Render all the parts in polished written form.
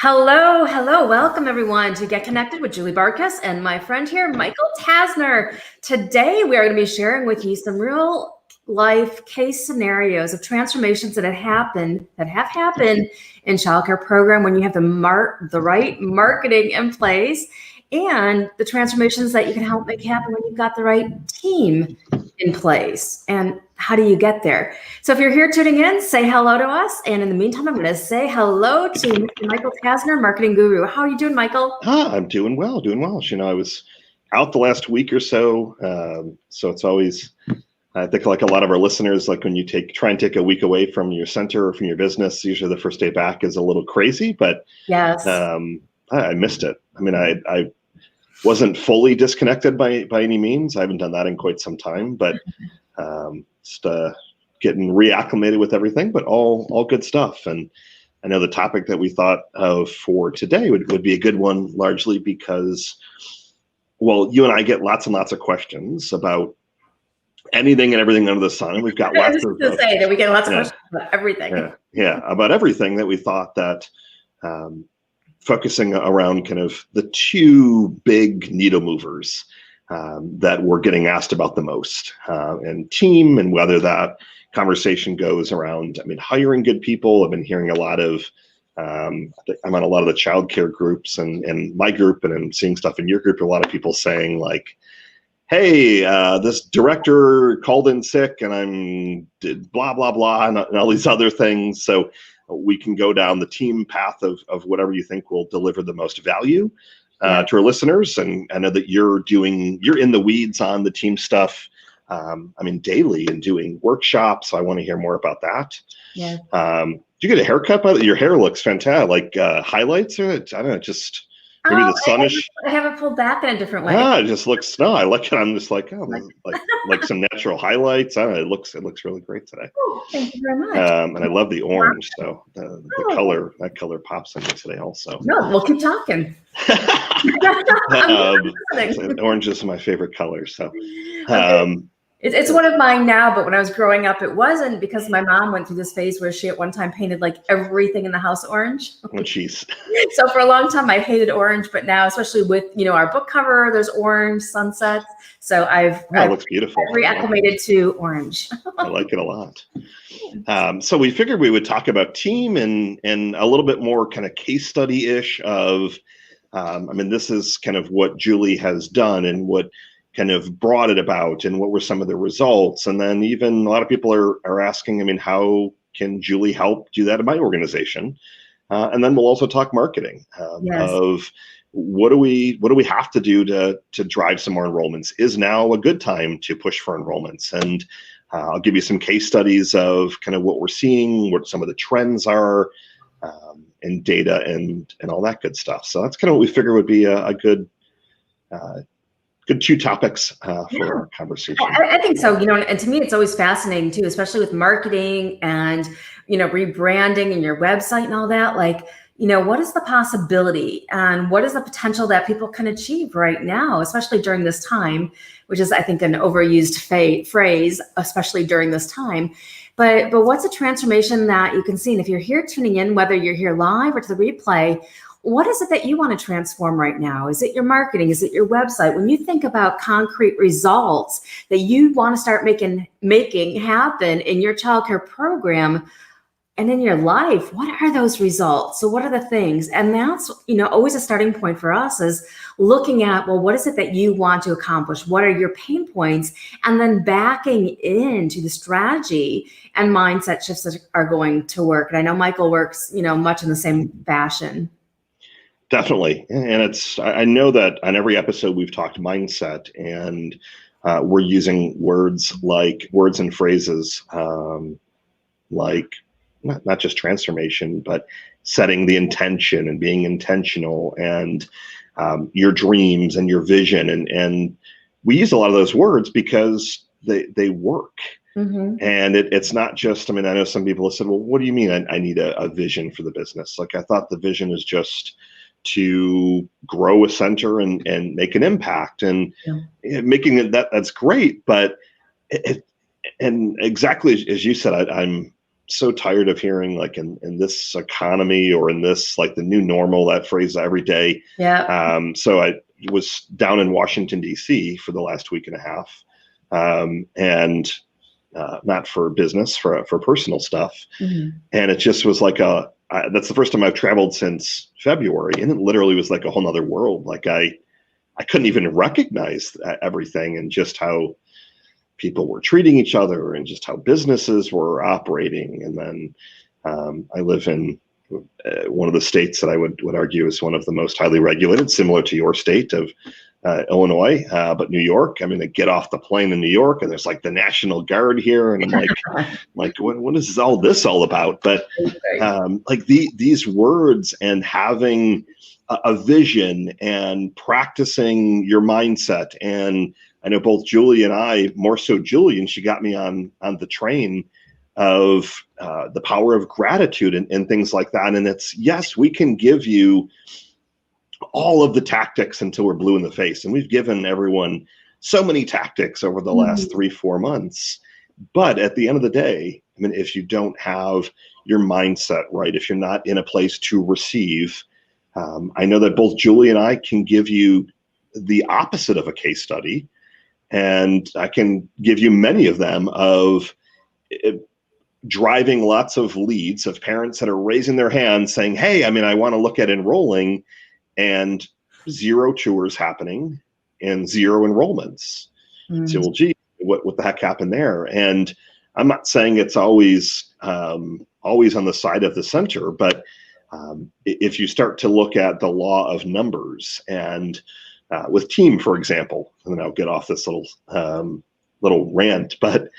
Hello, hello. Welcome everyone to Get Connected with Julie Barkas and my friend here, Michael Tasner. Today we are going to be sharing with you some real life case scenarios of transformations that have happened in childcare program when you have the right marketing in place, and the transformations that you can help make happen when you've got the right team in place. And how do you get there? So if you're here tuning in, say hello to us. And in the meantime, I'm going to say hello to Mr. Michael Tasner, marketing guru. How are you doing, Michael? I'm doing well, I was out the last week or so. So it's always, I think like a lot of our listeners, like when you try and take a week away from your center or from your business, usually the first day back is a little crazy, but yes, I missed it. I mean, I wasn't fully disconnected by any means. I haven't done that in quite some time, but just getting reacclimated with everything, but all good stuff. And I know the topic that we thought of for today would be a good one, largely because, well, you and I get lots and lots of questions about anything and everything under the sun. And we've got lots of say that we get lots of questions about everything. Yeah, about everything that we thought that focusing around kind of the two big needle movers that we're getting asked about the most, and team, and whether that conversation goes around, I mean, hiring good people. I've been hearing a lot of, I'm on a lot of the childcare groups and my group, and I'm seeing stuff in your group, a lot of people saying like, hey, this director called in sick and I'm blah, blah, blah, and all these other things. So we can go down the team path of whatever you think will deliver the most value to our listeners. And I know that you're in the weeds on the team stuff. I mean, daily, and doing workshops. So I want to hear more about that. Yeah. Do you get a haircut? By the way? Your hair looks fantastic. Like highlights, or I don't know, just maybe the sunish. I have it pulled back in a different way. It just looks. No, I like it. I'm just like, like some natural highlights. I don't know. It looks really great today. Oh, thank you very much. And I love the orange. So the color, that color pops in today also. No, we'll keep talking. Orange is my favorite color. So. It's one of mine now, but when I was growing up, it wasn't, because my mom went through this phase where she at one time painted like everything in the house orange. Oh, jeez. So for a long time, I hated orange, but now, especially with, our book cover, there's orange sunsets. So it looks beautiful. I've reacclimated to orange. I like it a lot. So we figured we would talk about team and a little bit more kind of case study-ish of, I mean, this is kind of what Julie has done and what kind of brought it about, and what were some of the results. And then even a lot of people are asking, I mean, how can Julie help do that in my organization? And then we'll also talk marketing of what do we have to do to drive some more enrollments? Is now a good time to push for enrollments? And I'll give you some case studies of kind of what we're seeing, what some of the trends are, and data and all that good stuff. So that's kind of what we figure would be a good two topics for our conversation. I think so. And to me, it's always fascinating too, especially with marketing and, rebranding and your website and all that. Like, what is the possibility and what is the potential that people can achieve right now, especially during this time, which is, I think, an overused phrase, especially during this time. But what's a transformation that you can see? And if you're here tuning in, whether you're here live or to the replay, what is it that you want to transform right now? Is it your marketing? Is it your website? When you think about concrete results that you want to start making happen in your childcare program and in your life, what are those results? So what are the things? And that's, always a starting point for us is looking at, well, what is it that you want to accomplish? What are your pain points? And then backing into the strategy and mindset shifts that are going to work. And I know Michael works, much in the same fashion. Definitely. And I know that on every episode we've talked mindset, and we're using words and phrases like not just transformation, but setting the intention and being intentional, and your dreams and your vision. And we use a lot of those words because they work. Mm-hmm. And it's not just, I mean, I know some people have said, well, what do you mean I need a vision for the business? Like, I thought the vision is just to grow a center and make an impact, and making it that's great. But and exactly as you said, I'm so tired of hearing like in this economy or in this like the new normal, that phrase every day. Yeah. So I was down in Washington, D.C. for the last week and a half, and not for business, for personal stuff. Mhm. And it just was like that's the first time I've traveled since February, and it literally was like a whole nother world. Like I couldn't even recognize everything, and just how people were treating each other, and just how businesses were operating. And then I live in one of the states that I would argue is one of the most highly regulated, similar to your state of Illinois, but New York. I mean, they get off the plane in New York, and there's like the National Guard here, and I'm like, what is all this all about? But like these words, and having a vision, and practicing your mindset. And I know both Julie and I, more so Julie, and she got me on the train of the power of gratitude and things like that. And it's, yes, we can give you all of the tactics until we're blue in the face. And we've given everyone so many tactics over the last 3-4 months. But at the end of the day, I mean, if you don't have your mindset right, if you're not in a place to receive, I know that both Julie and I can give you the opposite of a case study. And I can give you many of them of driving lots of leads of parents that are raising their hands saying, hey, I mean, I want to look at enrolling, and 0 tours happening and 0 enrollments. So, well, gee, what the heck happened there? And I'm not saying it's always on the side of the center, but if you start to look at the law of numbers, and with team, for example, and then I'll get off this little rant, but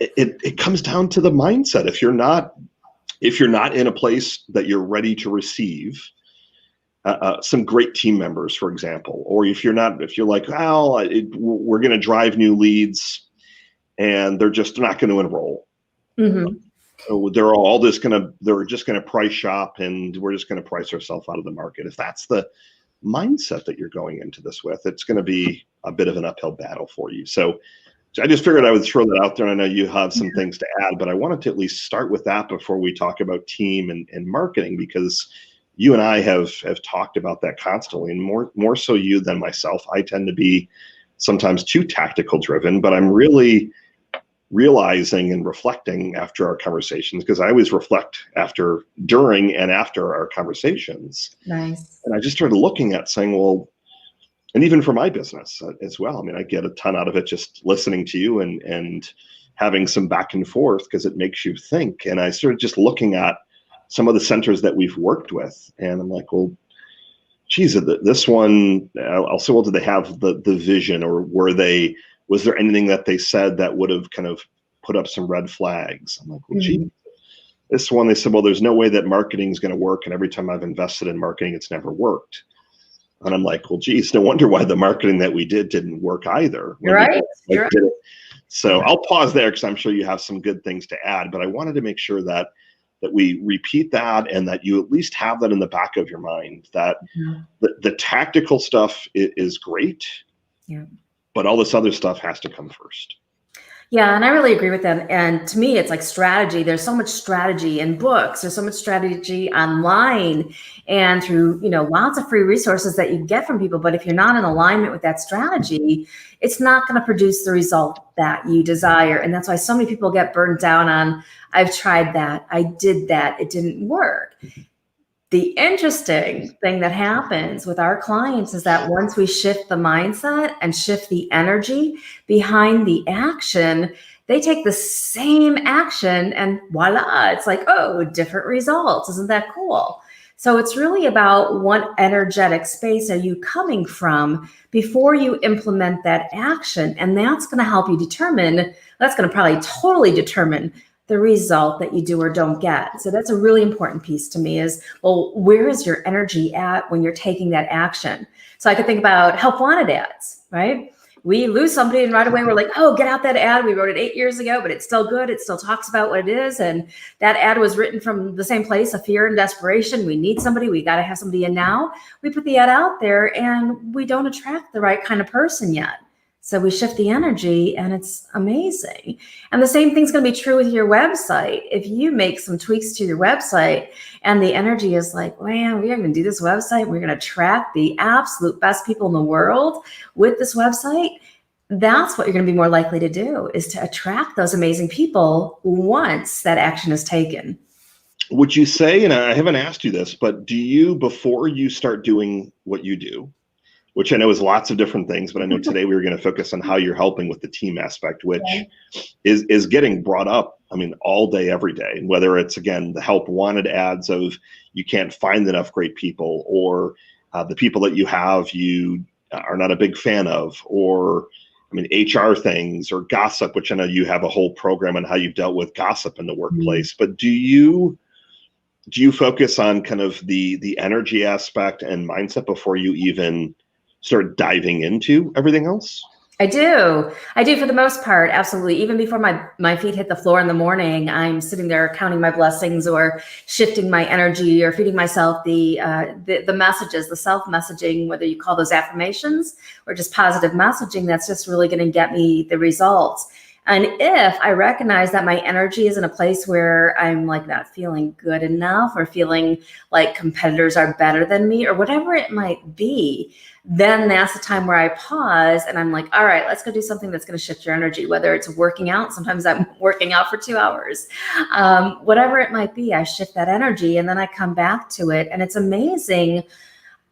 it comes down to the mindset. If you're not in a place that you're ready to receive some great team members, for example, or if you're like, well, we're going to drive new leads, and they're just not going to enroll. Mm-hmm. So they're just going to price shop, and we're just going to price ourselves out of the market. If that's the mindset that you're going into this with, it's going to be a bit of an uphill battle for you. So I just figured I would throw that out there. And I know you have some things to add, but I wanted to at least start with that before we talk about team and marketing, because you and I have talked about that constantly, and more so you than myself. I tend to be sometimes too tactical driven, but I'm really realizing and reflecting after our conversations, because I always reflect during and after our conversations. Nice. And I just started looking at saying, well, and even for my business as well, I mean, I get a ton out of it just listening to you and having some back and forth, because it makes you think. And I started just looking at some of the centers that we've worked with, and I'm like, well, geez, this one, I'll say, well, did they have the vision, or was there anything that they said that would have kind of put up some red flags? I'm like, well, gee, this one, they said, well, there's no way that marketing is going to work. And every time I've invested in marketing, it's never worked. And I'm like, well, geez, no wonder why the marketing that we did didn't work either. You're right. So I'll pause there, because I'm sure you have some good things to add, but I wanted to make sure that we repeat that, and that you at least have that in the back of your mind, that the tactical stuff is great. Yeah. But all this other stuff has to come first. Yeah, and I really agree with them. And to me, it's like strategy. There's so much strategy in books. There's so much strategy online and through, lots of free resources that you get from people. But if you're not in alignment with that strategy, it's not going to produce the result that you desire. And that's why so many people get burned down on, I've tried that, I did that, it didn't work. The interesting thing that happens with our clients is that once we shift the mindset and shift the energy behind the action, they take the same action and voila, it's like, oh, different results. Isn't that cool? So it's really about what energetic space are you coming from before you implement that action. And that's going to help you that's going to probably totally determine the result that you do or don't get. So that's a really important piece to me is, well, where is your energy at when you're taking that action? So I could think about help wanted ads, right? We lose somebody and right away we're like, oh, get out that ad. We wrote it 8 years ago, but it's still good. It still talks about what it is. And that ad was written from the same place of fear and desperation. We need somebody. We got to have somebody in now. We put the ad out there and we don't attract the right kind of person yet. So we shift the energy and it's amazing. And the same thing's going to be true with your website. If you make some tweaks to your website and the energy is like, man, we are going to do this website, we're going to attract the absolute best people in the world with this website, that's what you're going to be more likely to do, is to attract those amazing people once that action is taken. Would you say, and I haven't asked you this, but do you, before you start doing what you do, which I know is lots of different things, but I know today we were going to focus on how you're helping with the team aspect, which is getting brought up, I mean, all day, every day, whether it's, again, the help wanted ads of you can't find enough great people, or the people that you have you are not a big fan of, or I mean, HR things or gossip, which I know you have a whole program on how you've dealt with gossip in the workplace. But do you focus on kind of the energy aspect and mindset before you even start diving into everything else? I do for the most part, absolutely. Even before my feet hit the floor in the morning, I'm sitting there counting my blessings or shifting my energy or feeding myself the messages, the self-messaging, whether you call those affirmations or just positive messaging, that's just really going to get me the results. And if I recognize that my energy is in a place where I'm like not feeling good enough or feeling like competitors are better than me or whatever it might be, then that's the time where I pause and I'm like, all right, let's go do something that's going to shift your energy, whether it's working out. Sometimes I'm working out for 2 hours, whatever it might be, I shift that energy and then I come back to it. And it's amazing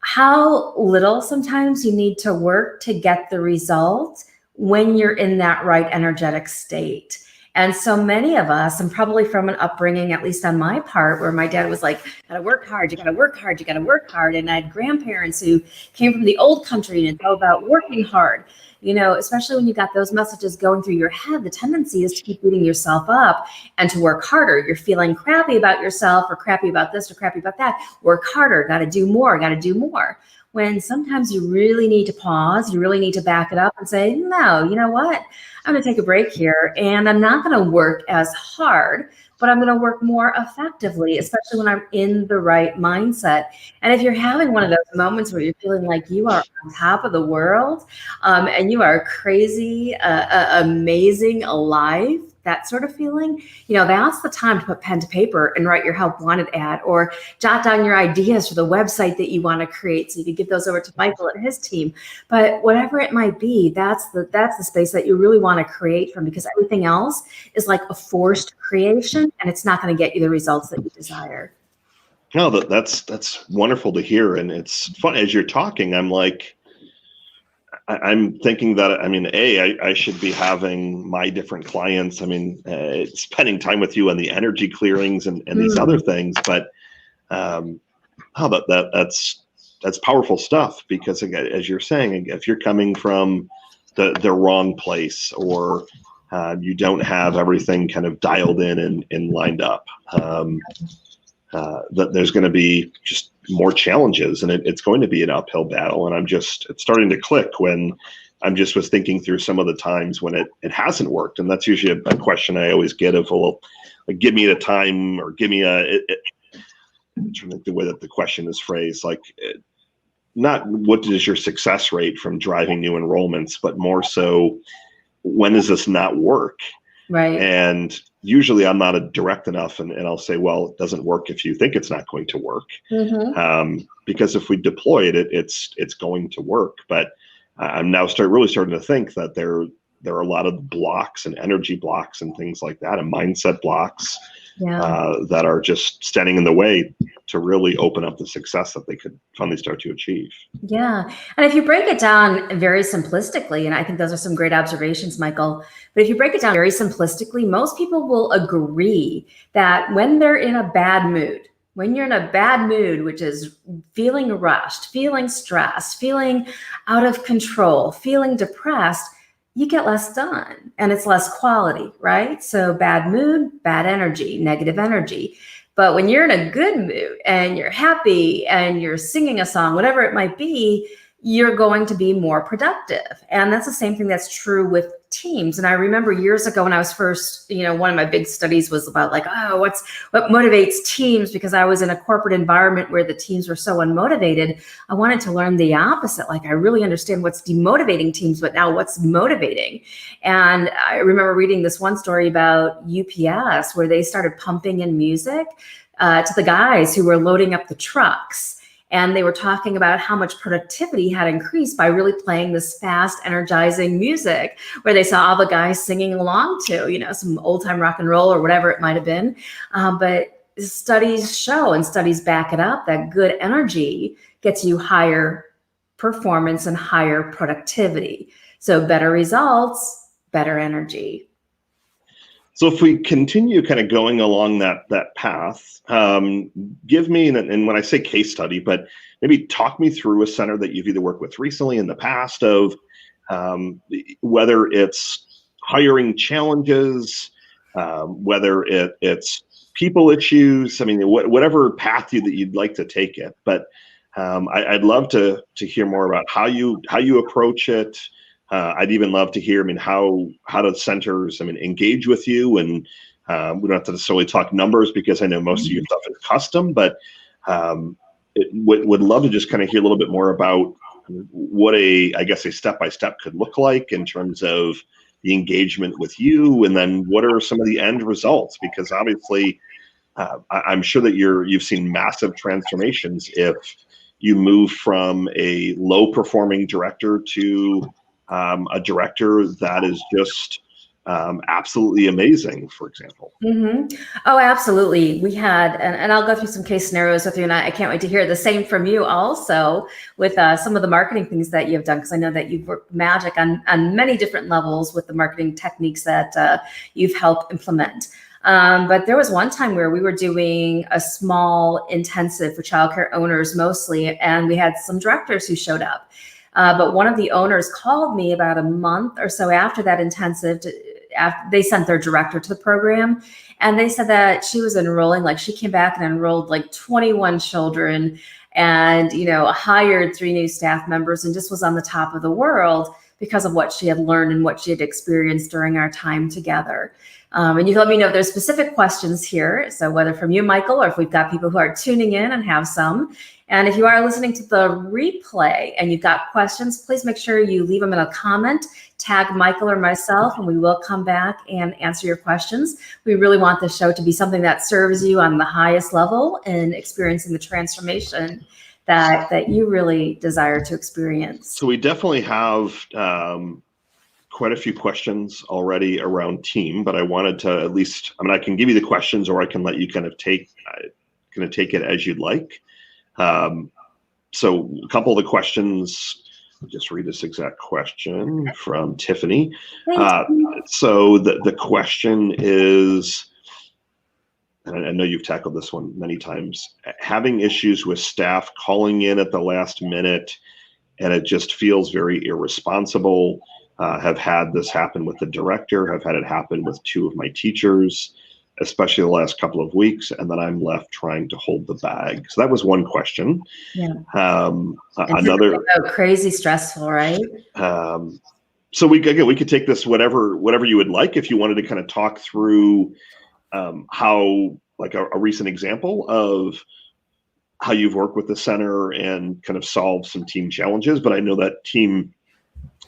how little sometimes you need to work to get the result when you're in that right energetic state. And so many of us, and probably from an upbringing, at least on my part, where my dad was like, gotta work hard, you gotta work hard, you gotta work hard. And I had grandparents who came from the old country and it's all about working hard. You know, especially when you got those messages going through your head, the tendency is to keep beating yourself up and to work harder. You're feeling crappy about yourself or crappy about this or crappy about that. Work harder, gotta do more, gotta do more. When sometimes you really need to pause, you really need to back it up and say, no, you know what? I'm going to take a break here and I'm not going to work as hard, but I'm going to work more effectively, especially when I'm in the right mindset. And if you're having one of those moments where you're feeling like you are on top of the world and you are crazy, amazing, alive, that sort of feeling, you know, that's the time to put pen to paper and write your help wanted ad or jot down your ideas for the website that you want to create. So you can give those over to Michael and his team. But whatever it might be, that's the space that you really want to create from, because everything else is like a forced creation and it's not going to get you the results that you desire. No, that's wonderful to hear. And it's fun as you're talking, I'm like, I'm thinking that, I mean, I should be having my different clients, I mean, spending time with you on the energy clearings and these other things, but that's powerful stuff, because again, as you're saying, if you're coming from the wrong place, or you don't have everything kind of dialed in and lined up, that there's going to be just more challenges, and it's going to be an uphill battle. And it's starting to click when I'm just was thinking through some of the times when it hasn't worked. And that's usually a question I always get of, well, like, give me a time, or give me I'm trying to think the way that the question is phrased, like, not what is your success rate from driving new enrollments, but more so, when does this not work? Right. And usually I'm not direct enough, and I'll say, well, it doesn't work if you think it's not going to work. Because if we deploy it, it's going to work. But I'm now really starting to think that there are a lot of blocks and energy blocks and things like that, and mindset blocks that are just standing in the way to really open up the success that they could finally start to achieve. Yeah. And if you break it down very simplistically, and I think those are some great observations, Michael, but if you break it down very simplistically, most people will agree that when they're in a bad mood, when you're in a bad mood, which is feeling rushed, feeling stressed, feeling out of control, feeling depressed, you get less done and it's less quality, right? So bad mood, bad energy, negative energy. But when you're in a good mood and you're happy and you're singing a song, whatever it might be, you're going to be more productive. And that's the same thing that's true with teams. And I remember years ago when I was first, one of my big studies was about like, oh, what motivates teams? Because I was in a corporate environment where the teams were so unmotivated. I wanted to learn the opposite. Like, I really understand what's demotivating teams, but now what's motivating? And I remember reading this one story about UPS where they started pumping in music to the guys who were loading up the trucks. And they were talking about how much productivity had increased by really playing this fast, energizing music where they saw all the guys singing along to, some old time rock and roll or whatever it might have been. But studies show and studies back it up that good energy gets you higher performance and higher productivity. So better results, better energy. So if we continue kind of going along that path, give me, and when I say case study, but maybe talk me through a center that you've either worked with recently in the past of whether it's hiring challenges, whether it's people issues. I mean, whatever path that you'd like to take it. But I'd love to hear more about how you approach it. I'd even love to hear, how do centers, engage with you? And we don't have to necessarily talk numbers because I know most of your stuff is custom, but would love to just kind of hear a little bit more about what a step-by-step could look like in terms of the engagement with you, and then what are some of the end results? Because obviously, I'm sure that you've seen massive transformations if you move from a low-performing director to a director that is just absolutely amazing, for example. Mm-hmm. Oh, absolutely. We had, and I'll go through some case scenarios with you, and I can't wait to hear the same from you also with some of the marketing things that you've done, because I know that you've worked magic on many different levels with the marketing techniques that you've helped implement. But there was one time where we were doing a small intensive for childcare owners mostly, and we had some directors who showed up. But one of the owners called me about a month or so after that intensive. After they sent their director to the program, and they said that she was enrolling, like she came back and enrolled like 21 children and, hired 3 new staff members and just was on the top of the world because of what she had learned and what she had experienced during our time together. And you let me know if there's specific questions here. So whether from you, Michael, or if we've got people who are tuning in and have some. And if you are listening to the replay and you've got questions, please make sure you leave them in a comment, tag Michael or myself, and we will come back and answer your questions. We really want this show to be something that serves you on the highest level in experiencing the transformation that you really desire to experience. So we definitely have quite a few questions already around team, but I wanted to at least, I can give you the questions, or I can let you kind of take it as you'd like. So a couple of the questions, I'll just read this exact question from Tiffany. So the question is, and I know you've tackled this one many times, having issues with staff calling in at the last minute, and it just feels very irresponsible. Have had this happen with the director, have had it happen with 2 of my teachers, especially the last couple of weeks, and then I'm left trying to hold the bag. So that was one question. Yeah. Another crazy stressful, right? So we could take this whatever you would like. If you wanted to kind of talk through how, like a recent example of how you've worked with the center and kind of solved some team challenges, but I know that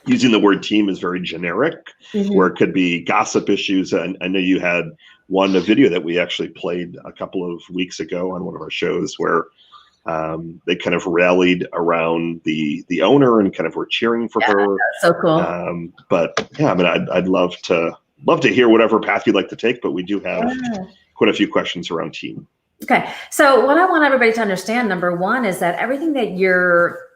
using the word team is very generic, where it could be gossip issues. And I know you had a video that we actually played a couple of weeks ago on one of our shows where they kind of rallied around the owner and kind of were cheering for her. So cool. But yeah, I'd love to hear whatever path you'd like to take, but we do have quite a few questions around team. Okay. So what I want everybody to understand, number one, is that everything that you're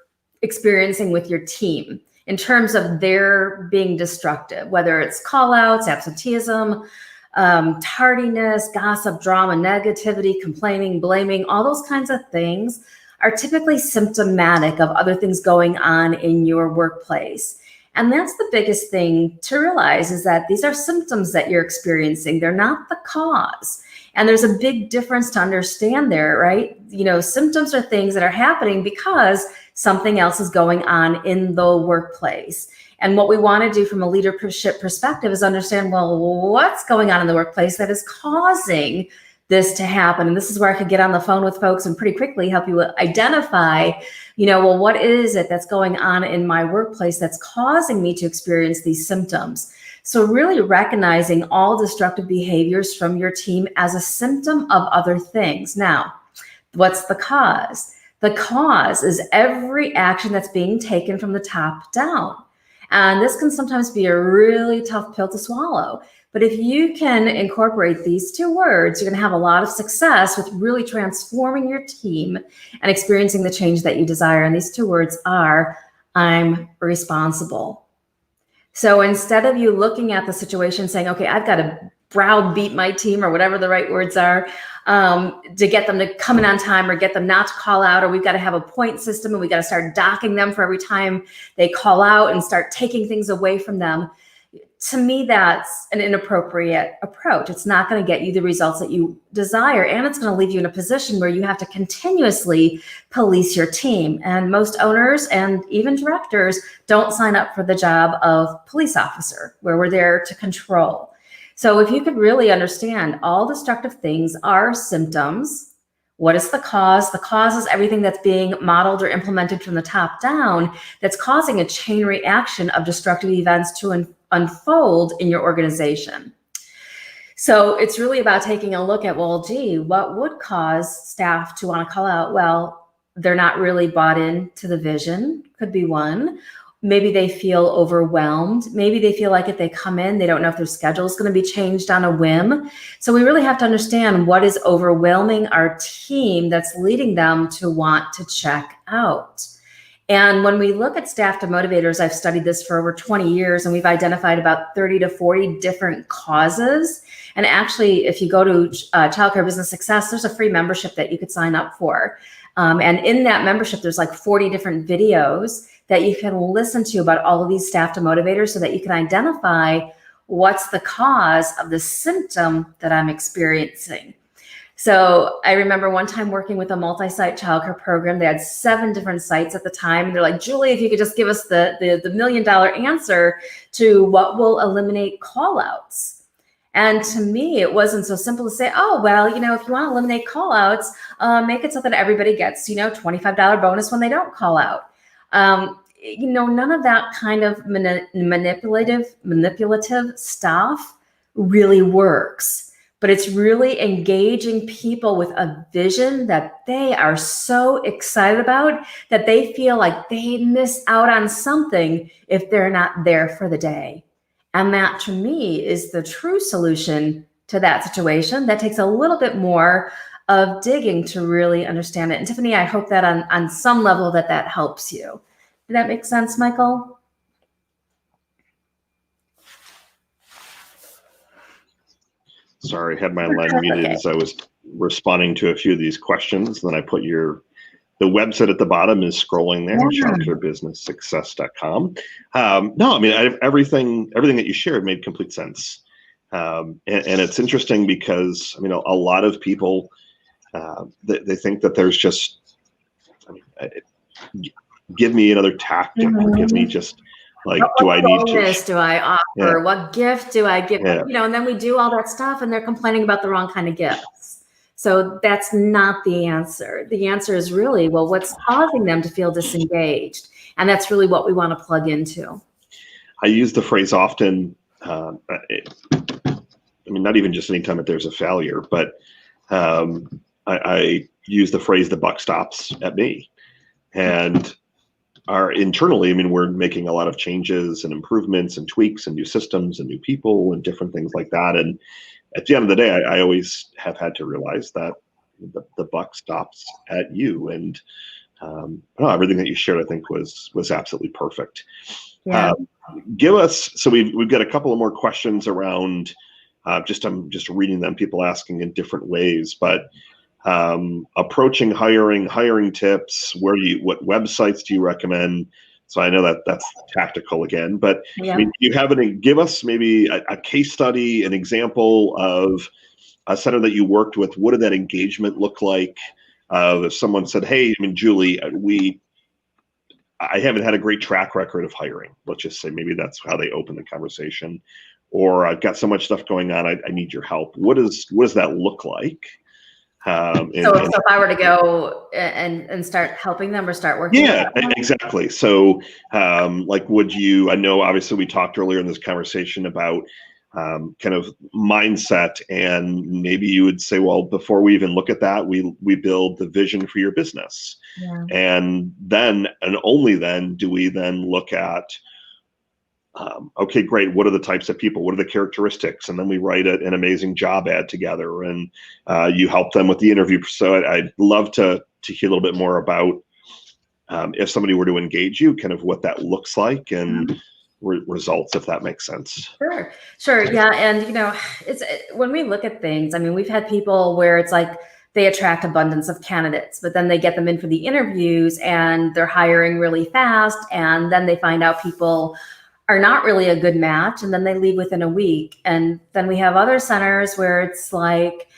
experiencing with your team in terms of their being destructive, whether it's call outs, absenteeism, tardiness, gossip, drama, negativity, complaining, blaming, all those kinds of things are typically symptomatic of other things going on in your workplace. And that's the biggest thing to realize, is that these are symptoms that you're experiencing. They're not the cause. And there's a big difference to understand there, right? Symptoms are things that are happening because something else is going on in the workplace. And what we want to do from a leadership perspective is understand, well, what's going on in the workplace that is causing this to happen? And this is where I could get on the phone with folks and pretty quickly help you identify, well, what is it that's going on in my workplace that's causing me to experience these symptoms? So really recognizing all destructive behaviors from your team as a symptom of other things. Now, what's the cause? The cause is every action that's being taken from the top down. And this can sometimes be a really tough pill to swallow. But if you can incorporate these two words, you're going to have a lot of success with really transforming your team and experiencing the change that you desire. And these two words are, I'm responsible. So instead of you looking at the situation saying, okay, I've got to browbeat my team or whatever the right words are, to get them to come in on time or get them not to call out, or we've got to have a point system and we got to start docking them for every time they call out and start taking things away from them. To me, that's an inappropriate approach. It's not going to get you the results that you desire, and it's going to leave you in a position where you have to continuously police your team. And most owners and even directors don't sign up for the job of police officer, where we're there to control. So if you could really understand all destructive things are symptoms, what is the cause? The cause is everything that's being modeled or implemented from the top down that's causing a chain reaction of destructive events to unfold in your organization. So it's really about taking a look at, well, gee, what would cause staff to want to call out? Well, they're not really bought into the vision, could be one. Maybe they feel overwhelmed. Maybe they feel like if they come in, they don't know if their schedule is going to be changed on a whim. So we really have to understand what is overwhelming our team that's leading them to want to check out. And when we look at staff demotivators, I've studied this for over 20 years, and we've identified about 30 to 40 different causes. And actually, if you go to Childcare Business Success, there's a free membership that you could sign up for. And in that membership, there's like 40 different videos that you can listen to about all of these staff demotivators so that you can identify what's the cause of the symptom that I'm experiencing. So I remember one time working with a multi-site childcare program. They had 7 different sites at the time. And they're like, Julie, if you could just give us the $1 million answer to what will eliminate call-outs. And to me, it wasn't so simple to say, oh, well, if you want to eliminate call-outs, make it so that everybody gets, $25 bonus when they don't call out. None of that kind of manipulative stuff really works. But it's really engaging people with a vision that they are so excited about that they feel like they miss out on something if they're not there for the day. And that, to me, is the true solution to that situation. That takes a little bit more of digging to really understand it. And Tiffany, I hope that on some level that helps you. Did that make sense, Michael? Sorry, I had my line muted as I was responding to a few of these questions. Then I put the website at the bottom is scrolling there, childcarebusinesssuccess.com. No, I mean, everything that you shared made complete sense. And it's interesting because, a lot of people, they think that there's just, give me another tactic, or give me just, like, do I need to? Do I offer? Yeah. What gift do I give? Yeah. And then we do all that stuff, and they're complaining about the wrong kind of gifts. So that's not the answer. The answer is really, well, what's causing them to feel disengaged? And that's really what we want to plug into. I use the phrase often. Not even just anytime that there's a failure, but I use the phrase, the buck stops at me. And internally, we're making a lot of changes and improvements and tweaks and new systems and new people and different things like that. And at the end of the day, I always have had to realize that the buck stops at you. And everything that you shared, I think, was absolutely perfect. Yeah. Give us, so we've got a couple of more questions around, I'm just reading them, people asking in different ways, but approaching hiring tips, what websites do you recommend? So I know that's tactical again, but yeah. You have give us maybe a case study, an example of a center that you worked with. What did that engagement look like? If someone said, hey, Julie, I haven't had a great track record of hiring. Let's just say maybe that's how they open the conversation. Or I've got so much stuff going on, I need your help. What does that look like? So if I were to go and start helping them or start working with them? Exactly. So like, would you, I know obviously we talked earlier in this conversation about kind of mindset, and maybe you would say, well, before we even look at that, we build the vision for your business. Yeah. And then, and only then, do we then look at, okay, great, what are the types of people? What are the characteristics? And then we write an amazing job ad together, and you help them with the interview. So I'd love to hear a little bit more about if somebody were to engage you, kind of what that looks like, and results, if that makes sense. Sure. Yeah. And, it's when we look at things, I mean, we've had people where it's like they attract abundance of candidates, but then they get them in for the interviews and they're hiring really fast. And then they find out people are not really a good match, and then they leave within a week. And then we have other centers where it's like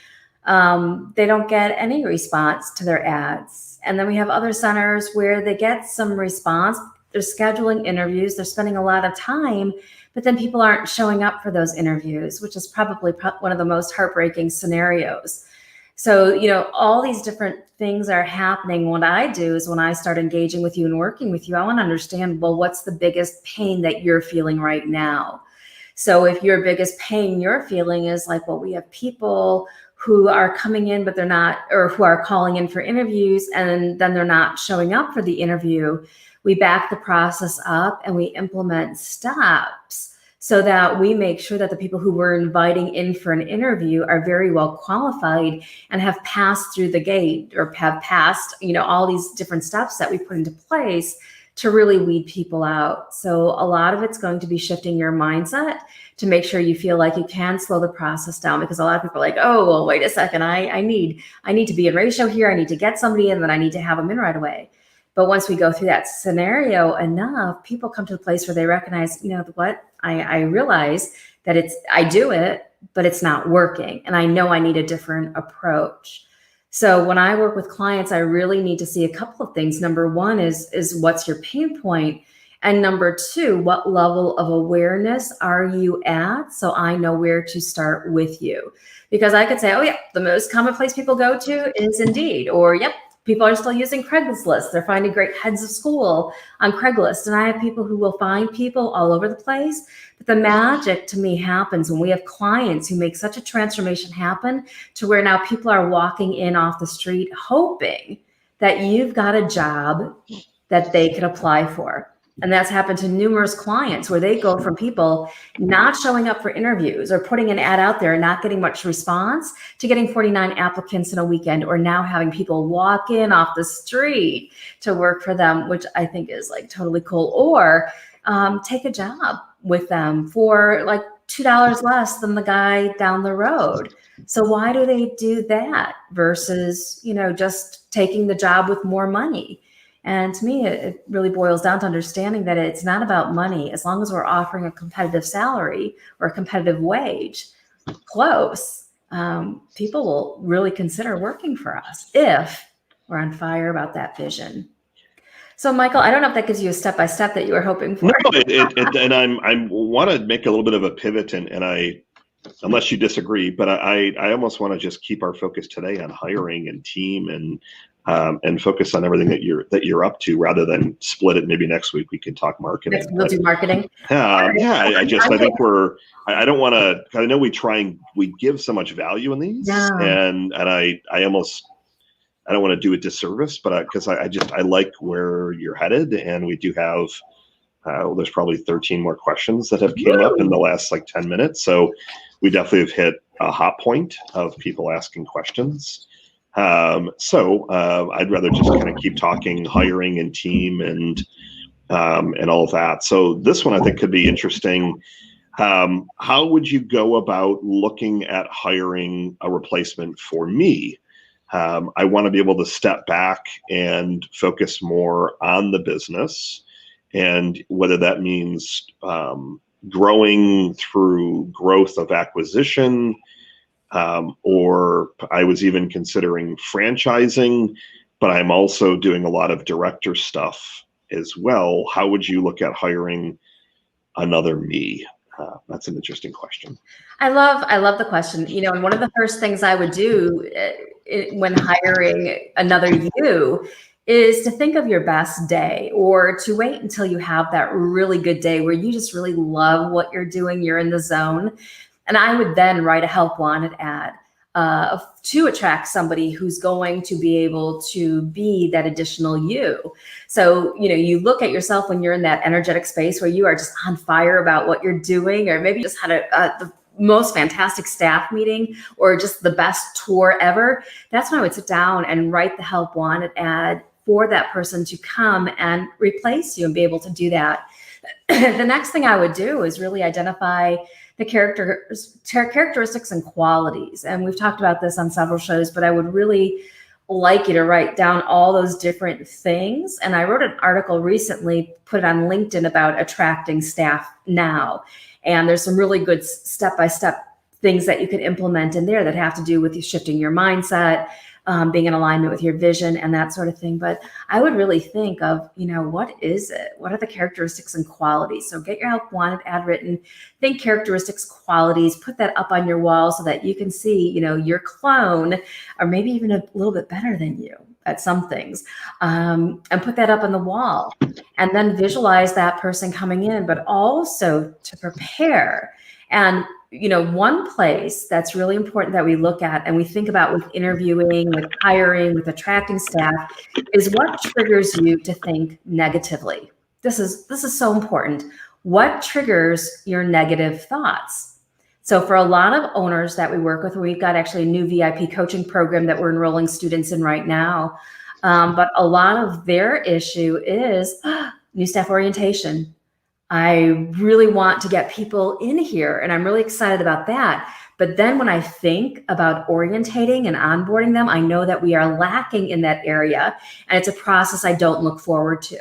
they don't get any response to their ads. And then we have other centers where they get some response. They're scheduling interviews, they're spending a lot of time, but then people aren't showing up for those interviews, which is probably one of the most heartbreaking scenarios. So, all these different things are happening. What I do is when I start engaging with you and working with you, I want to understand, well, what's the biggest pain that you're feeling right now? So if your biggest pain you're feeling is like, well, we have people who are coming in, but they're not, or who are calling in for interviews, and then they're not showing up for the interview, we back the process up and we implement steps so that we make sure that the people who we're inviting in for an interview are very well qualified and have passed through the gate, or have passed, all these different steps that we put into place to really weed people out. So a lot of it's going to be shifting your mindset to make sure you feel like you can slow the process down, because a lot of people are like, oh, well, wait a second, I need to be in ratio here. I need to get somebody in, then I need to have them in right away. But once we go through that scenario enough, people come to the place where they recognize, what, I realize that I do it, but it's not working. And I know I need a different approach. So when I work with clients, I really need to see a couple of things. Number one is what's your pain point? And number two, what level of awareness are you at? So I know where to start with you. Because I could say, oh yeah, the most common place people go to is Indeed, or yep, people are still using Craigslist. They're finding great heads of school on Craigslist. And I have people who will find people all over the place. But the magic to me happens when we have clients who make such a transformation happen to where now people are walking in off the street hoping that you've got a job that they could apply for. And that's happened to numerous clients where they go from people not showing up for interviews or putting an ad out there and not getting much response to getting 49 applicants in a weekend, or now having people walk in off the street to work for them, which I think is like totally cool. Or take a job with them for like $2 less than the guy down the road. So why do they do that versus, just taking the job with more money? And to me, it really boils down to understanding that it's not about money. As long as we're offering a competitive salary or a competitive wage, close, people will really consider working for us if we're on fire about that vision. So, Michael, I don't know if that gives you a step-by-step that you were hoping for. No, and I want to make a little bit of a pivot, and I, unless you disagree, but I almost want to just keep our focus today on hiring and team and focus on everything that you're up to, rather than split it. Maybe next week we could talk marketing. We'll do marketing. I think I don't want to. I know we give so much value in these, and I don't want to do a disservice, but because I like where you're headed, and we do have. There's probably 13 more questions that have came up in the last 10 minutes, so we definitely have hit a hot point of people asking questions. So I'd rather just kind of keep talking hiring and team and all of that. So this one I think could be interesting. How would you go about looking at hiring a replacement for me? I want to be able to step back and focus more on the business, and whether that means growing through growth of acquisition, or I was even considering franchising, but I'm also doing a lot of director stuff. as well, how would you look at hiring another me? That's an interesting question. I love the question. And one of the first things I would do when hiring another you is to think of your best day, or to wait until you have that really good day where you just really love what you're doing, you're in the zone. And I would then write a help wanted ad to attract somebody who's going to be able to be that additional you. So, you look at yourself when you're in that energetic space where you are just on fire about what you're doing, or maybe you just had the most fantastic staff meeting, or just the best tour ever. That's when I would sit down and write the help wanted ad for that person to come and replace you and be able to do that. The next thing I would do is really identify the characteristics and qualities. And we've talked about this on several shows, but I would really like you to write down all those different things. And I wrote an article recently, put it on LinkedIn, about attracting staff now. And there's some really good step-by-step things that you can implement in there that have to do with you shifting your mindset, being in alignment with your vision and that sort of thing. But I would really think of, what is it? What are the characteristics and qualities? So get your help wanted ad written, think characteristics, qualities, put that up on your wall so that you can see, your clone, or maybe even a little bit better than you at some things, and put that up on the wall, and then visualize that person coming in, but also to prepare. And one place that's really important that we look at and we think about with interviewing, with hiring, with attracting staff, is what triggers you to think negatively. This is so important. What triggers your negative thoughts? So for a lot of owners that we work with, we've got actually a new VIP coaching program that we're enrolling students in right now. But a lot of their issue is new staff orientation. I really want to get people in here, and I'm really excited about that. But then when I think about orientating and onboarding them, I know that we are lacking in that area, and it's a process I don't look forward to.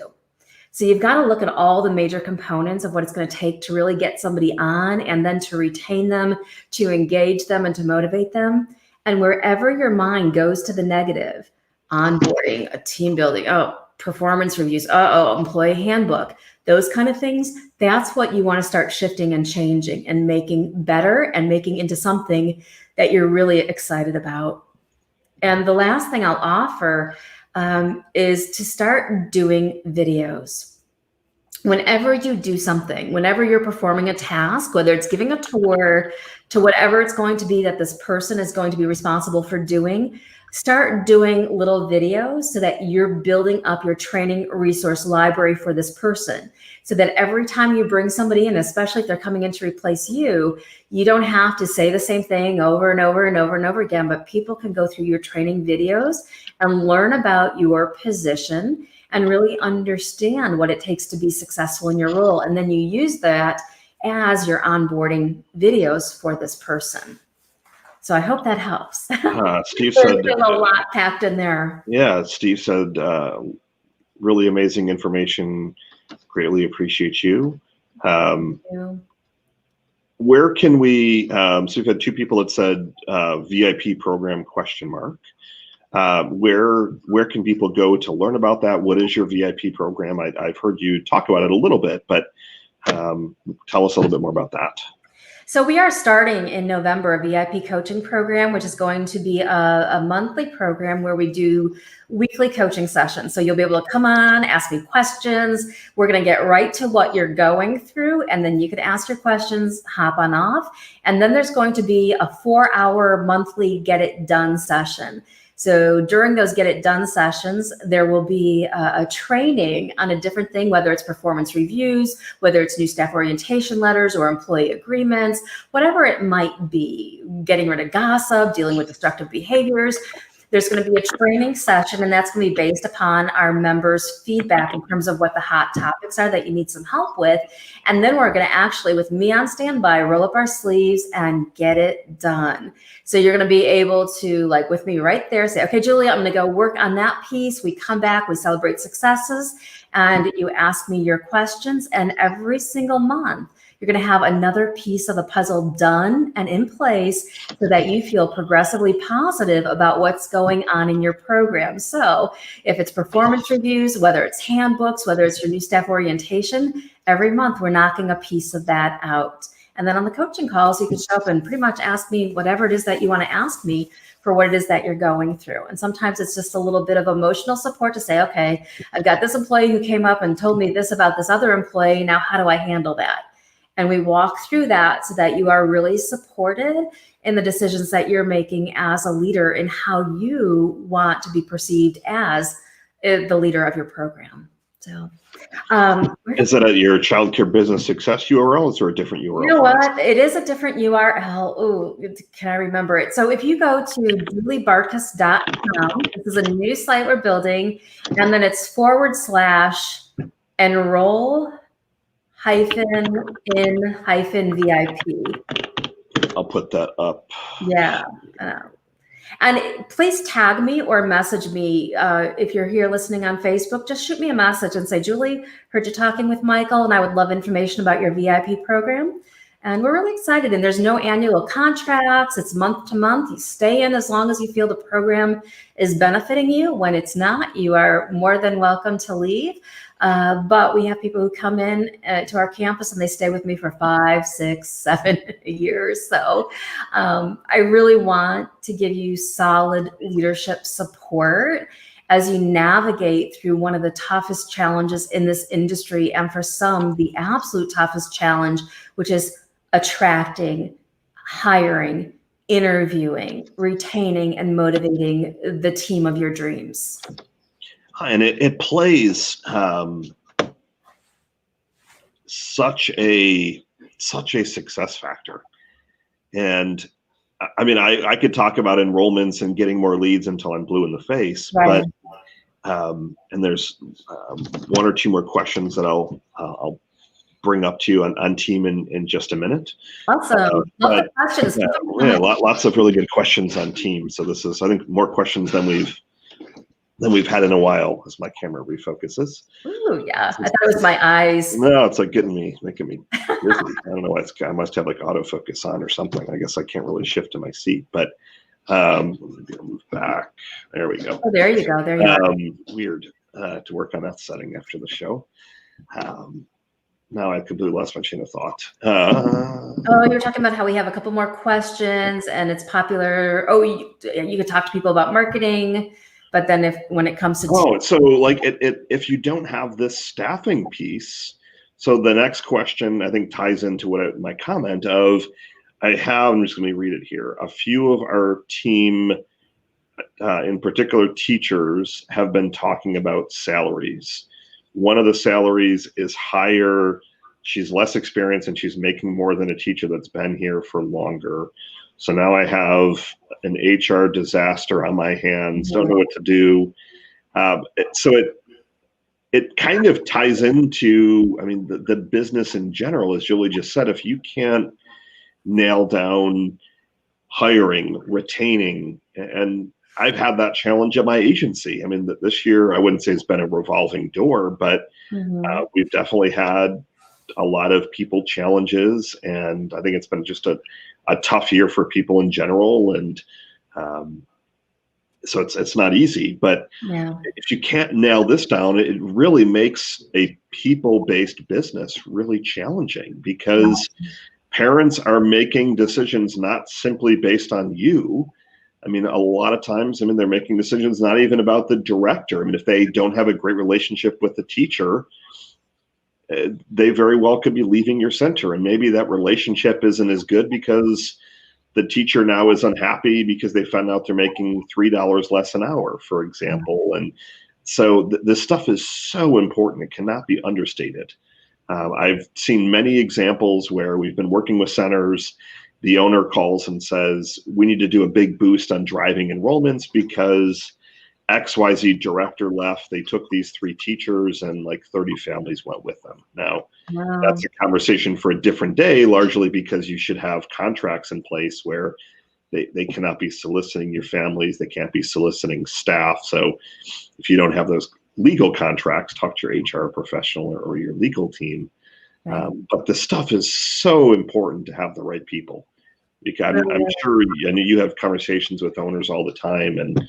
So you've got to look at all the major components of what it's going to take to really get somebody on, and then to retain them, to engage them, and to motivate them. And wherever your mind goes to the negative, onboarding, a team building, performance reviews, employee handbook, those kind of things, that's what you want to start shifting and changing and making better and making into something that you're really excited about. And the last thing I'll offer is to start doing videos. Whenever you do something, whenever you're performing a task, whether it's giving a tour to whatever it's going to be that this person is going to be responsible for doing, start doing little videos so that you're building up your training resource library for this person. So that every time you bring somebody in, especially if they're coming in to replace you, you don't have to say the same thing over and over and over and over again, but people can go through your training videos and learn about your position and really understand what it takes to be successful in your role. And then you use that as your onboarding videos for this person. So I hope that helps. Steve said there's a lot packed in there. Yeah, Steve said really amazing information. Greatly appreciate you. Thank you. Where can we? So we've had two people that said VIP program ? Where can people go to learn about that? What is your VIP program? I've heard you talk about it a little bit, but tell us a little bit more about that. So we are starting in November a VIP coaching program, which is going to be a monthly program where we do weekly coaching sessions. So you'll be able to come on, ask me questions. We're going to get right to what you're going through, and then you can ask your questions, hop on off. And then there's going to be a 4-hour monthly Get It Done session. So during those Get It Done sessions, there will be a training on a different thing, whether it's performance reviews, whether it's new staff orientation letters or employee agreements, whatever it might be, getting rid of gossip, dealing with destructive behaviors. There's going to be a training session, and that's going to be based upon our members' feedback in terms of what the hot topics are that you need some help with. And then we're going to actually, with me on standby, roll up our sleeves and get it done. So you're going to be able to, like with me right there, say, okay, Julia, I'm going to go work on that piece. We come back, we celebrate successes, and you ask me your questions. And every single month, you're going to have another piece of the puzzle done and in place so that you feel progressively positive about what's going on in your program. So if it's performance reviews, whether it's handbooks, whether it's your new staff orientation, every month we're knocking a piece of that out. And then on the coaching calls, you can show up and pretty much ask me whatever it is that you want to ask me for what it is that you're going through. And sometimes it's just a little bit of emotional support to say, okay, I've got this employee who came up and told me this about this other employee. Now, how do I handle that? And we walk through that so that you are really supported in the decisions that you're making as a leader in how you want to be perceived as the leader of your program. So, is that at your childcare business success URL? Is there a different URL? You know what? It is a different URL. Oh, can I remember it? So if you go to juliebartkus.com, this is a new site we're building, and then it's /enroll-in-VIP. I'll put that up. Yeah. And please tag me or message me if you're here listening on Facebook. Just shoot me a message and say, Julie, heard you talking with Michael, and I would love information about your VIP program. And we're really excited. And there's no annual contracts. It's month to month. You stay in as long as you feel the program is benefiting you. When it's not, you are more than welcome to leave. But we have people who come in to our campus and they stay with me for 5, 6, 7 years. So I really want to give you solid leadership support as you navigate through one of the toughest challenges in this industry, and for some, the absolute toughest challenge, which is attracting, hiring, interviewing, retaining, and motivating the team of your dreams. And it plays such a success factor. And I mean, I could talk about enrollments and getting more leads until I'm blue in the face, right. But and there's 1 or 2 more questions that I'll bring up to you on team in just a minute. Awesome. Love the questions. Yeah, lots of really good questions on team. So this is, I think, more questions than we've had in a while as my camera refocuses. Ooh, yeah. I thought it was my eyes. No, it's like making me dizzy. I don't know why I must have like autofocus on or something. I guess I can't really shift to my seat, but move back. There we go. Oh, there you go. There you go. Weird to work on that setting after the show. Now I completely lost my chain of thought. You're talking about how we have a couple more questions and it's popular. Oh, you could talk to people about marketing. But then when it comes to so like if you don't have this staffing piece, so the next question I think ties into my comment of I'm just going to read it here. A few of our team, in particular teachers, have been talking about salaries. One of the salaries is higher. She's less experienced and she's making more than a teacher that's been here for longer. So now I have an HR disaster on my hands, don't know what to do. So it kind of ties into, I mean, the business in general, as Julie just said, if you can't nail down hiring, retaining, and I've had that challenge at my agency. I mean, this year, I wouldn't say it's been a revolving door, but we've definitely had a lot of people challenges, and I think it's been just a tough year for people in general, and so it's not easy. But if you can't nail this down, it really makes a people-based business really challenging, because parents are making decisions not simply based on you. I mean, a lot of times, they're making decisions not even about the director. I mean, if they don't have a great relationship with the teacher, they very well could be leaving your center, and maybe that relationship isn't as good because the teacher now is unhappy because they found out they're making $3 less an hour, for example. And so this stuff is so important. It cannot be understated. I've seen many examples where we've been working with centers. The owner calls and says, we need to do a big boost on driving enrollments because XYZ director left. They took these 3 teachers and like 30 families went with them. Now, that's a conversation for a different day, largely because you should have contracts in place where they cannot be soliciting your families. They can't be soliciting staff. So if you don't have those legal contracts, talk to your HR professional or your legal team. Right. But this stuff is so important to have the right people. Because I'm Really. sure, I know you have conversations with owners all the time, and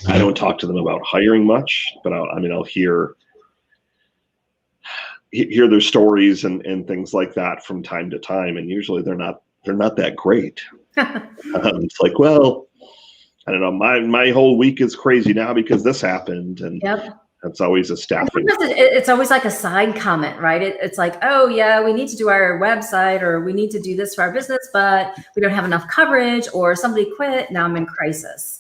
I don't talk to them about hiring much, but I'll hear their stories and things like that from time to time, and usually they're not that great. It's like, well, I don't know, my whole week is crazy now because this happened, and Yep. that's always a staffing. It's always like a side comment, right? It's like, oh yeah, we need to do our website, or we need to do this for our business, but we don't have enough coverage, or somebody quit. Now I'm in crisis.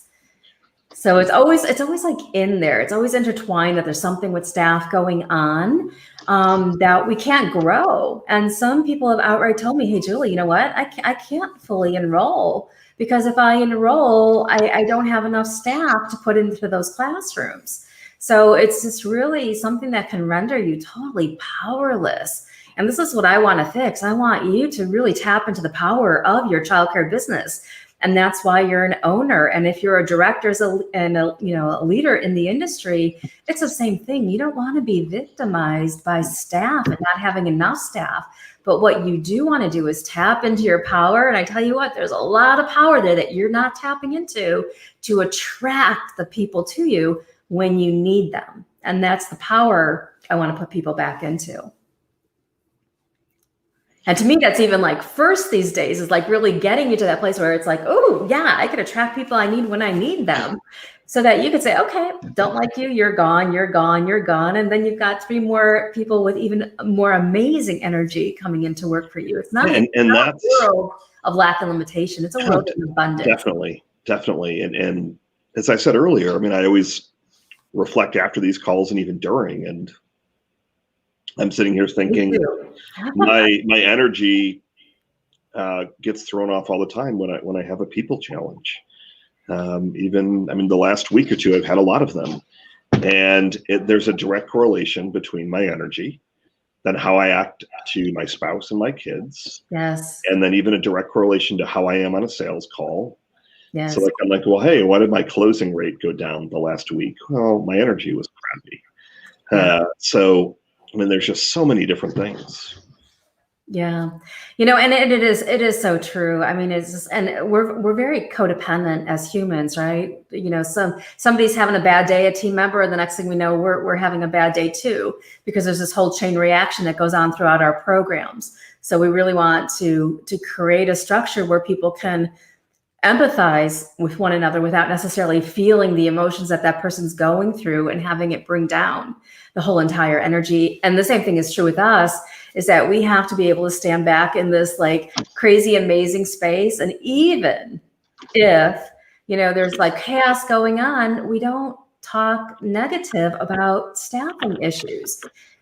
So it's always like in there. It's always intertwined that there's something with staff going on that we can't grow. And some people have outright told me, hey, Julie, you know what? I can't fully enroll because if I enroll, I don't have enough staff to put into those classrooms. So it's just really something that can render you totally powerless. And this is what I want to fix. I want you to really tap into the power of your childcare business. And that's why you're an owner. And if you're a director and a leader in the industry, it's the same thing. You don't want to be victimized by staff and not having enough staff. But what you do want to do is tap into your power. And I tell you what, there's a lot of power there that you're not tapping into to attract the people to you when you need them. And that's the power I want to put people back into. And to me, that's even like first these days is like really getting you to that place where it's like, oh yeah, I could attract people I need when I need them. So that you could say, okay, don't like you, you're gone, you're gone, you're gone. And then you've got 3 more people with even more amazing energy coming in to work for you. It's not, and that's a world of lack and limitation. It's a world of abundance. Definitely. And as I said earlier, I always reflect after these calls and even during, and I'm sitting here thinking my energy gets thrown off all the time when I have a people challenge. The last week or two, I've had a lot of them, and there's a direct correlation between my energy, then how I act to my spouse and my kids, yes, and then even a direct correlation to how I am on a sales call. Yes. So I'm like, well, hey, why did my closing rate go down the last week? Well, my energy was crappy. Yeah. So there's just so many different things. Yeah. And it is so true. It's just, and we're very codependent as humans, right? Somebody's having a bad day, a team member, and the next thing we know, we're having a bad day too, because there's this whole chain reaction that goes on throughout our programs. So we really want to create a structure where people can empathize with one another without necessarily feeling the emotions that person's going through and having it bring down the whole entire energy. And the same thing is true with us, is that we have to be able to stand back in this like crazy, amazing space. And even if, there's like chaos going on, we don't talk negative about staffing issues,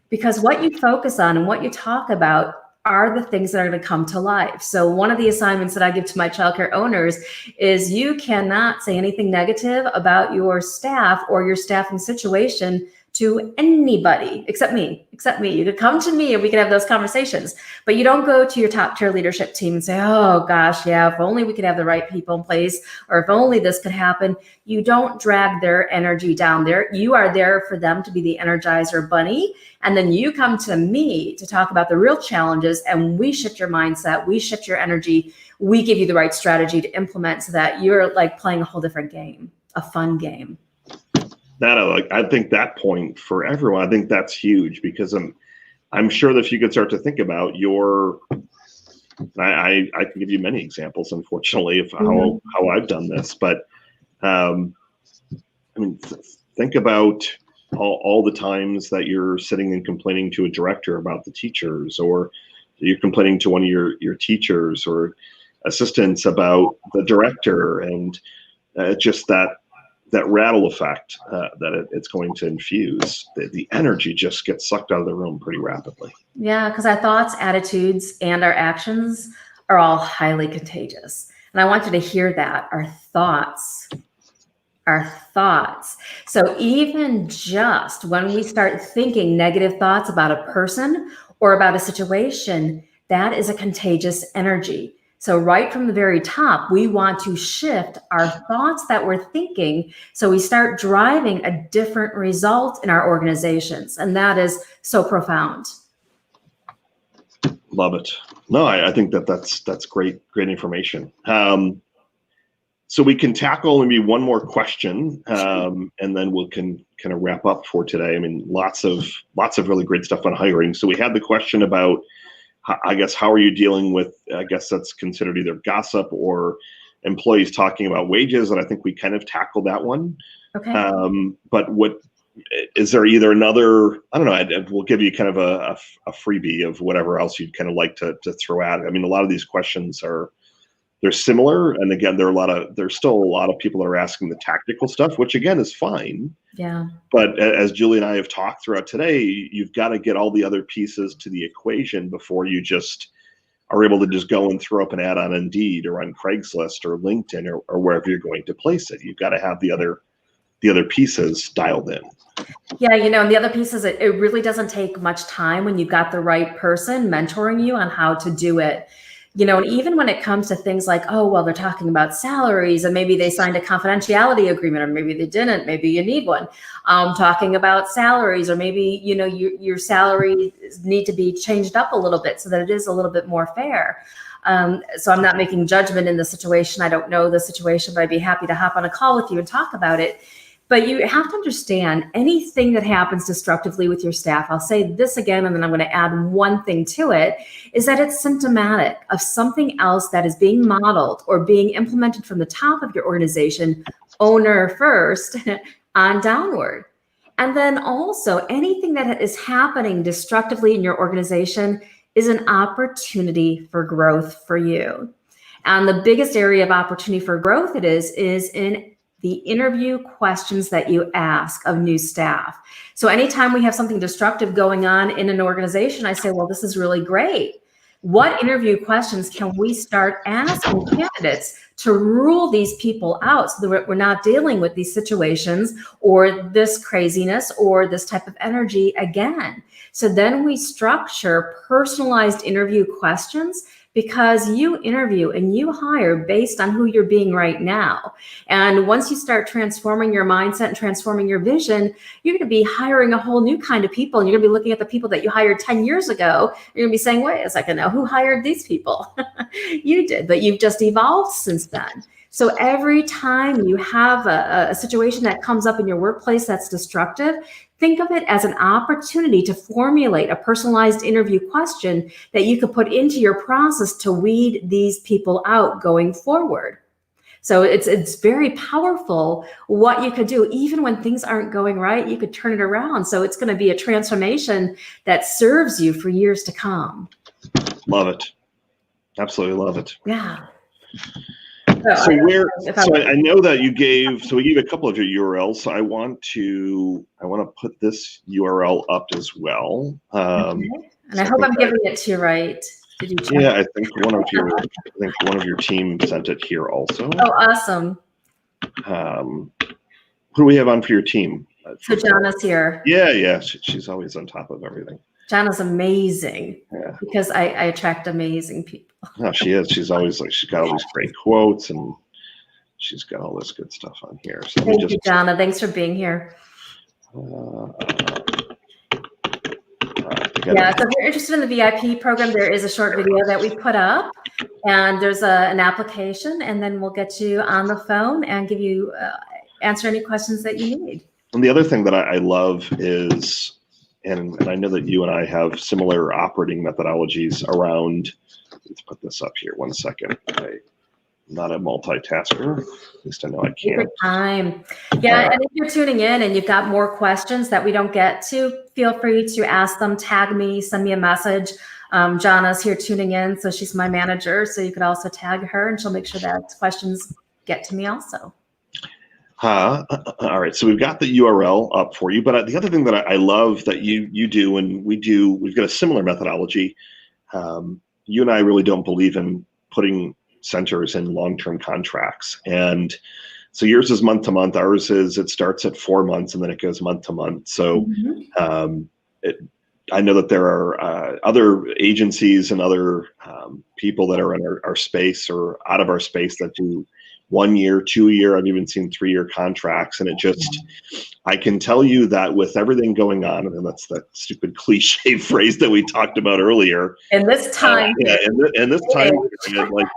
because what you focus on and what you talk about are the things that are going to come to life. So one of the assignments that I give to my childcare owners is you cannot say anything negative about your staff or your staffing situation to anybody except me. You could come to me and we could have those conversations, but you don't go to your top tier leadership team and say, oh gosh, yeah, if only we could have the right people in place, or if only this could happen. You don't drag their energy down there. You are there for them to be the Energizer bunny. And then you come to me to talk about the real challenges, and we shift your mindset, we shift your energy, we give you the right strategy to implement so that you're like playing a whole different game, a fun game. I think that point for everyone, I think that's huge, because I'm sure that if you could start to think about I can give you many examples, unfortunately, of how I've done this, but think about all the times that you're sitting and complaining to a director about the teachers, or you're complaining to one of your teachers or assistants about the director, and just that rattle effect that it's going to infuse. The energy just gets sucked out of the room pretty rapidly. Yeah, because our thoughts, attitudes, and our actions are all highly contagious. And I want you to hear that. Our thoughts. So even just when we start thinking negative thoughts about a person or about a situation, that is a contagious energy. So right from the very top, we want to shift our thoughts that we're thinking, so we start driving a different result in our organizations. And that is so profound. Love it. No, I think that's great information. So we can tackle maybe one more question, and then we can kind of wrap up for today. I mean, lots of really great stuff on hiring. So we had the question about, I guess, how are you dealing with, I guess that's considered either gossip or employees talking about wages, and I think we kind of tackled that one. Okay. But what is there either another, I don't know, we'll give you kind of a freebie of whatever else you'd kind of like to throw at. I mean, a lot of these questions they're similar, and again, there's still a lot of people that are asking the tactical stuff, which again is fine. Yeah. But as Julie and I have talked throughout today, you've got to get all the other pieces to the equation before you just are able to just go and throw up an ad on Indeed or on Craigslist or LinkedIn or wherever you're going to place it. You've got to have the other pieces dialed in. Yeah, and the other piece is it really doesn't take much time when you've got the right person mentoring you on how to do it. And even when it comes to things like, oh, well, they're talking about salaries and maybe they signed a confidentiality agreement, or maybe they didn't, maybe you need one, talking about salaries, or maybe, your salary need to be changed up a little bit so that it is a little bit more fair. So I'm not making judgment in the situation. I don't know the situation, but I'd be happy to hop on a call with you and talk about it. But you have to understand, anything that happens destructively with your staff, I'll say this again, and then I'm going to add one thing to it, is that it's symptomatic of something else that is being modeled or being implemented from the top of your organization, owner first, on downward. And then also, anything that is happening destructively in your organization is an opportunity for growth for you. And the biggest area of opportunity for growth is in the interview questions that you ask of new staff. So anytime we have something destructive going on in an organization, I say, well, this is really great. What interview questions can we start asking candidates to rule these people out so that we're not dealing with these situations or this craziness or this type of energy again? So then we structure personalized interview questions, because you interview and you hire based on who you're being right now. And once you start transforming your mindset and transforming your vision, you're going to be hiring a whole new kind of people. And you're going to be looking at the people that you hired 10 years ago. You're going to be saying, wait a second now, who hired these people? You did, but you've just evolved since then. So every time you have a situation that comes up in your workplace that's destructive, think of it as an opportunity to formulate a personalized interview question that you could put into your process to weed these people out going forward. So it's very powerful what you could do. Even when things aren't going right, you could turn it around. So it's going to be a transformation that serves you for years to come. Love it. Absolutely love it. Yeah. So I know that we gave a couple of your URLs. So I want to put this URL up as well. Okay. And I hope I'm giving it to you right. Did you check? Yeah, I think one of your team sent it here also. Oh, awesome. Who do we have on for your team? So Jana's here. Yeah. She's always on top of everything. Jana's amazing. Yeah. Because I attract amazing people. No, she is. She's always she's got all these great quotes and she's got all this good stuff on here. So Thank you, Jana. Thanks for being here. Yeah, so if you're interested in the VIP program, there is a short video that we put up, and there's an application, and then we'll get you on the phone and give you answer any questions that you need. And the other thing that I love is, and I know that you and I have similar operating methodologies around. Let's put this up here. 1 second. I'm not a multitasker. At least I know I can't. Good time. Yeah, and if you're tuning in and you've got more questions that we don't get to, feel free to ask them. Tag me, send me a message. Jana's here tuning in, so she's my manager. So you could also tag her, and she'll make sure that questions get to me also. All right, so we've got the URL up for you. But the other thing that I love that you do, and we've got a similar methodology. You and I really don't believe in putting centers in long-term contracts. And so yours is month to month. Ours is, it starts at 4 months and then it goes month to month. So I know that there are other agencies and other people that are in our space or out of our space that do 1 year, 2 year, I've even seen 3-year contracts. And it just, I can tell you that with everything going on, and that's that stupid cliche phrase that we talked about earlier. In this time, in this time period, like,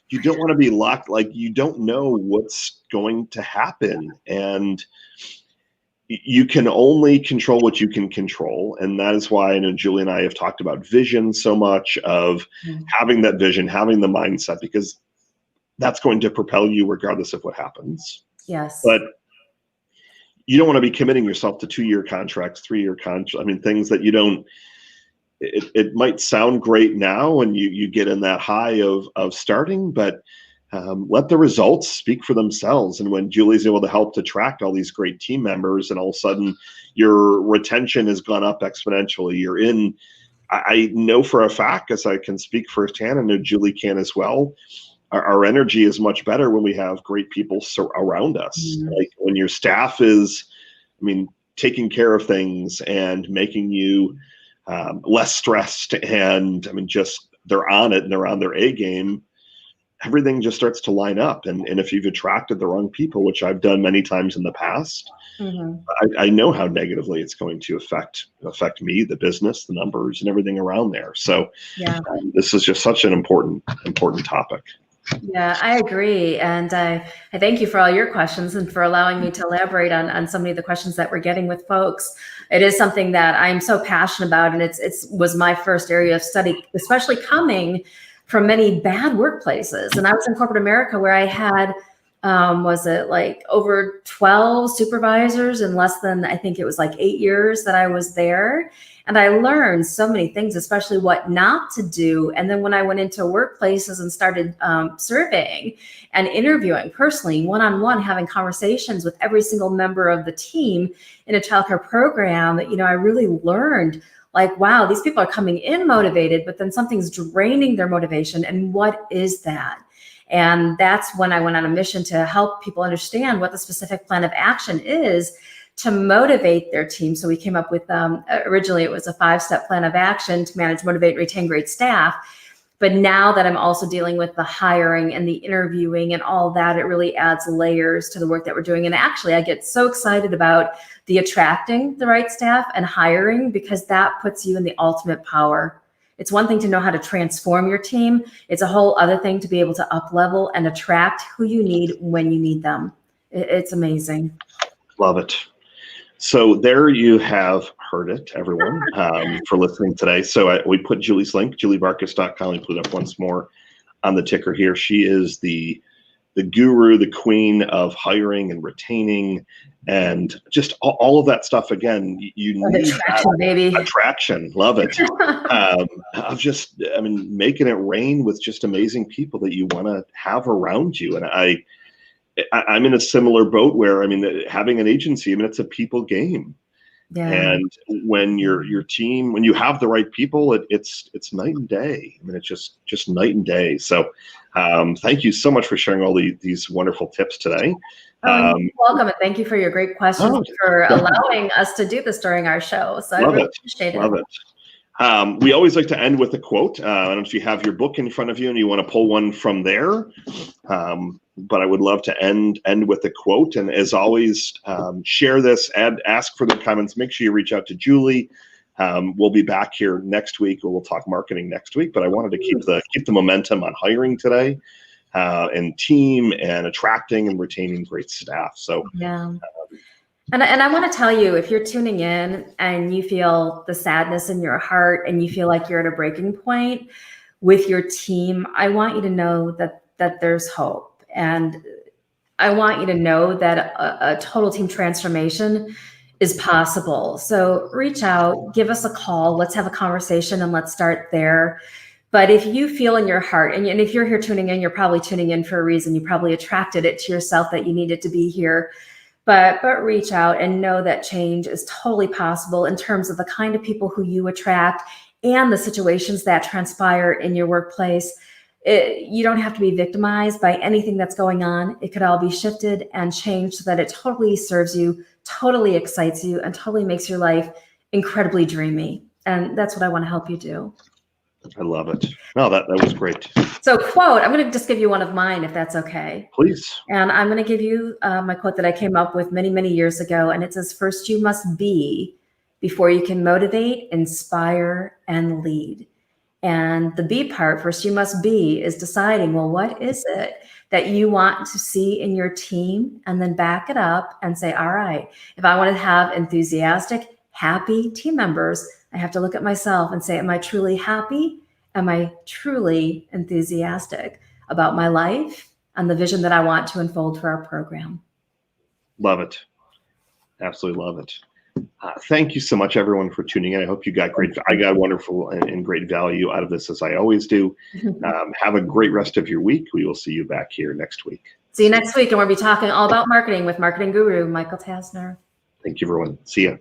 you don't want to be locked, like, you don't know what's going to happen. And you can only control what you can control. And that is why I know Julie and I have talked about vision so much, of having that vision, having the mindset, because that's going to propel you regardless of what happens. Yes. But you don't want to be committing yourself to 2-year contracts, 3-year contracts. I mean, things that you don't, it might sound great now and you get in that high of starting, but let the results speak for themselves. And when Julie's able to help to attract all these great team members, and all of a sudden your retention has gone up exponentially, you're in, I know for a fact, as I can speak firsthand, I know Julie can as well, our energy is much better when we have great people around us. Like when your staff is, I mean, taking care of things and making you less stressed, and I mean, just they're on it and they're on their A game, everything just starts to line up. And if you've attracted the wrong people, which I've done many times in the past, I know how negatively it's going to affect me, the business, the numbers, and everything around there. So this is just such an important topic. Yeah, I agree. And I thank you for all your questions and for allowing me to elaborate on so many of the questions that we're getting with folks. It is something that I'm so passionate about, and it was my first area of study, especially coming from many bad workplaces. And I was in corporate America, where I had, was it like over 12 supervisors in less than, I think it was like 8 years that I was there. And I learned so many things, especially what not to do. And then when I went into workplaces and started surveying and interviewing personally, one-on-one, having conversations with every single member of the team in a childcare program, I really learned, like, wow, these people are coming in motivated, but then something's draining their motivation. And what is that? And that's when I went on a mission to help people understand what the specific plan of action is to motivate their team. So we came up with, originally it was a 5-step plan of action to manage, motivate, retain great staff. But now that I'm also dealing with the hiring and the interviewing and all that, it really adds layers to the work that we're doing. And actually, I get so excited about the attracting the right staff and hiring, because that puts you in the ultimate power. It's one thing to know how to transform your team. It's a whole other thing to be able to up level and attract who you need when you need them. It's amazing. Love it. So there you have heard it, everyone, for listening today. So we put Julie's link, julievarkas.com. We put it up once more on the ticker here. She is the guru, the queen of hiring and retaining, and just all of that stuff. Again, you need attraction, baby. Attraction, love it. Of just, I mean, making it rain with just amazing people that you want to have around you. And I'm in a similar boat where, I mean, having an agency, I mean, it's a people game. Yeah. And when your team, when you have the right people, it's night and day. I mean, it's just night and day. So thank you so much for sharing all these wonderful tips today. You're welcome, and thank you for your great questions, for allowing us to do this during our show. So I really appreciate it. Love it. We always like to end with a quote. I don't know if you have your book in front of you and you want to pull one from there, but I would love to end with a quote. And as always, share this, ask for the comments. Make sure you reach out to Julie. We'll be back here next week, or we'll talk marketing next week. But I wanted to keep the momentum on hiring today, and team, and attracting and retaining great staff. So yeah. And I want to tell you, if you're tuning in and you feel the sadness in your heart and you feel like you're at a breaking point with your team, I want you to know that there's hope. And I want you to know that a total team transformation is possible. So reach out, give us a call, let's have a conversation, and let's start there. But if you feel in your heart, and if you're here tuning in, you're probably tuning in for a reason. You probably attracted it to yourself that you needed to be here. But reach out and know that change is totally possible in terms of the kind of people who you attract and the situations that transpire in your workplace. You don't have to be victimized by anything that's going on. It could all be shifted and changed so that it totally serves you, totally excites you, and totally makes your life incredibly dreamy. And that's what I want to help you do. I love it. No, that was great. So quote, I'm going to just give you one of mine, if that's okay. Please. And I'm going to give you my quote that I came up with many, many years ago. And it says, first you must be before you can motivate, inspire, and lead. And the be part, first you must be, is deciding, well, what is it that you want to see in your team? And then back it up and say, all right, if I want to have enthusiastic, happy team members, I have to look at myself and say, am I truly happy? Am I truly enthusiastic about my life and the vision that I want to unfold for our program? Love it. Absolutely love it. Thank you so much, everyone, for tuning in. I hope you got I got wonderful and great value out of this, as I always do. Have a great rest of your week. We will see you back here next week. See you next week, and we'll be talking all about marketing with marketing guru Michael Tasner. Thank you, everyone. See ya.